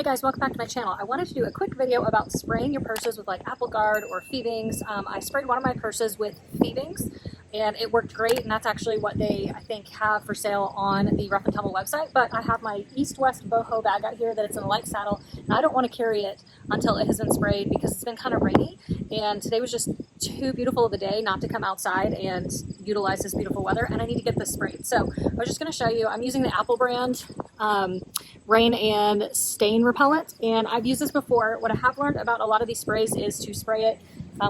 Hey guys, welcome back to my channel. I wanted to do a quick video about spraying your purses with like Apple Guard or Thievings. I sprayed one of my purses with Thievings and it worked great, and that's actually what they, I think, have for sale on the Rough and Tumble website. But I have my East-West boho bag out here that it's in a light saddle, and I don't want to carry it until it has been sprayed because it's been kind of rainy, and today was just too beautiful of a day not to come outside and utilize this beautiful weather, and I need to get this sprayed. So I was just going to show you, I'm using the Apple brand rain and stain repellent, and I've used this before. What I have learned about a lot of these sprays is to spray it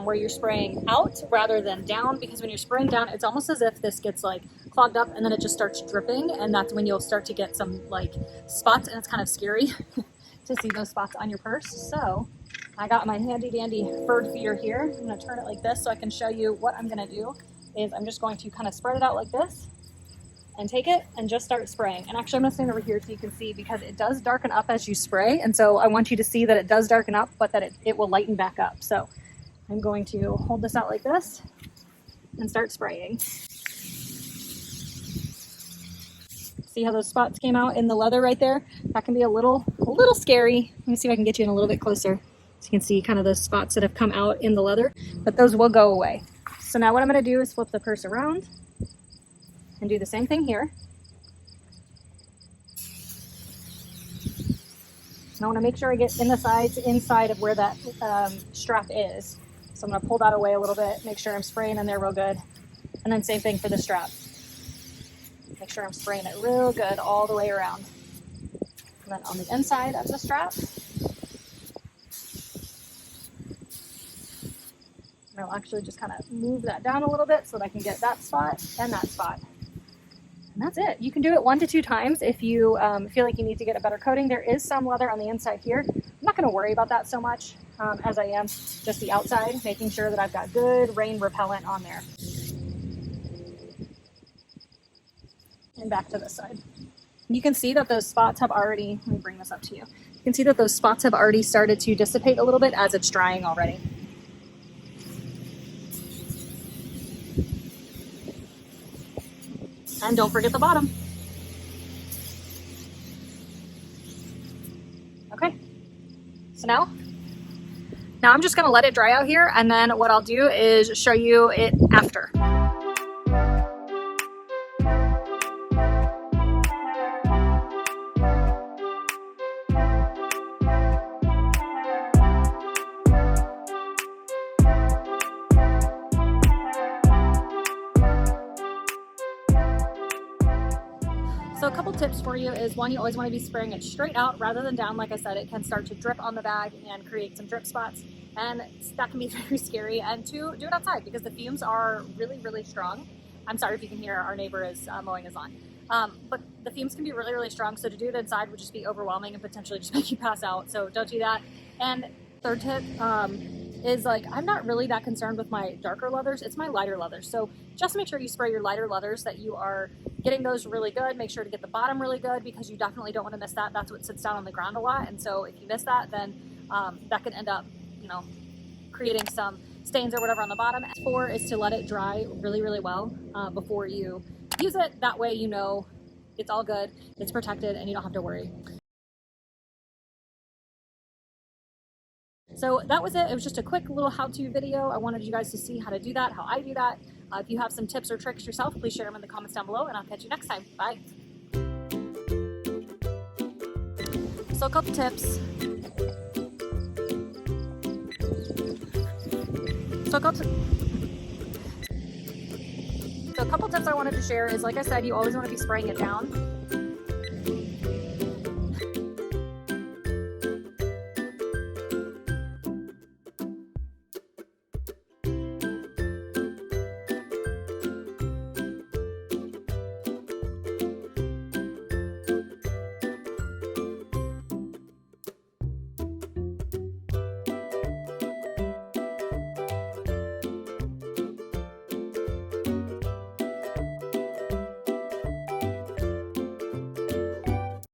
where you're spraying out rather than down, because when you're spraying down, it's almost as if this gets like clogged up and then it just starts dripping, and that's when you'll start to get some like spots, and it's kind of scary to see those spots on your purse. So I got my handy dandy bird feeder here. I'm going to turn it like this so I can show you what I'm going to do. Is I'm just going to kind of spread it out like this and take it and just start spraying. And actually I'm going to stand over here so you can see, because it does darken up as you spray, and so I want you to see that it does darken up, but that it will lighten back up. So I'm going to hold this out like this and start spraying. See how those spots came out in the leather right there? That can be a little scary. Let me see if I can get you in a little bit closer so you can see kind of those spots that have come out in the leather, but those will go away. So now what I'm going to do is flip the purse around and do the same thing here. And I want to make sure I get in the sides inside of where that strap is. So I'm going to pull that away a little bit, make sure I'm spraying in there real good. And then same thing for the strap. Make sure I'm spraying it real good all the way around. And then on the inside of the strap, I'll actually just kind of move that down a little bit so that I can get that spot and that spot. And that's it. You can do it 1 to 2 times if you feel like you need to get a better coating. There is some leather on the inside here. I'm not going to worry about that so much as I am just the outside, making sure that I've got good rain repellent on there. And back to this side. You can see that those spots have already, let me bring this up to you. You can see that those spots have already started to dissipate a little bit as it's drying already. And don't forget the bottom. Okay, so now I'm just gonna let it dry out here, and then what I'll do is show you it after. So a couple tips for you is, one, you always want to be spraying it straight out rather than down. Like I said, it can start to drip on the bag and create some drip spots, and that can be very scary. And 2, do it outside because the fumes are really strong. I'm sorry if you can hear, our neighbor is mowing his lawn. But the fumes can be really strong, so to do it inside would just be overwhelming and potentially just make you pass out. So don't do that. And third tip is, like, I'm not really that concerned with my darker leathers, it's my lighter leathers. So just make sure you spray your lighter leathers, that you are getting those really good. Make sure to get the bottom really good, because you definitely don't want to miss that. That's what sits down on the ground a lot, and so if you miss that, then that can end up, you know, creating some stains or whatever on the bottom. 4 is to let it dry really well before you use it. That way you know it's all good, it's protected, and you don't have to worry. So that was it. It was just a quick little how-to video. I wanted you guys to see how to do that, how I do that. If you have some tips or tricks yourself, please share them in the comments down below, and I'll catch you next time. Bye. So a couple tips. So a couple tips I wanted to share is, like I said, you always want to be spraying it down.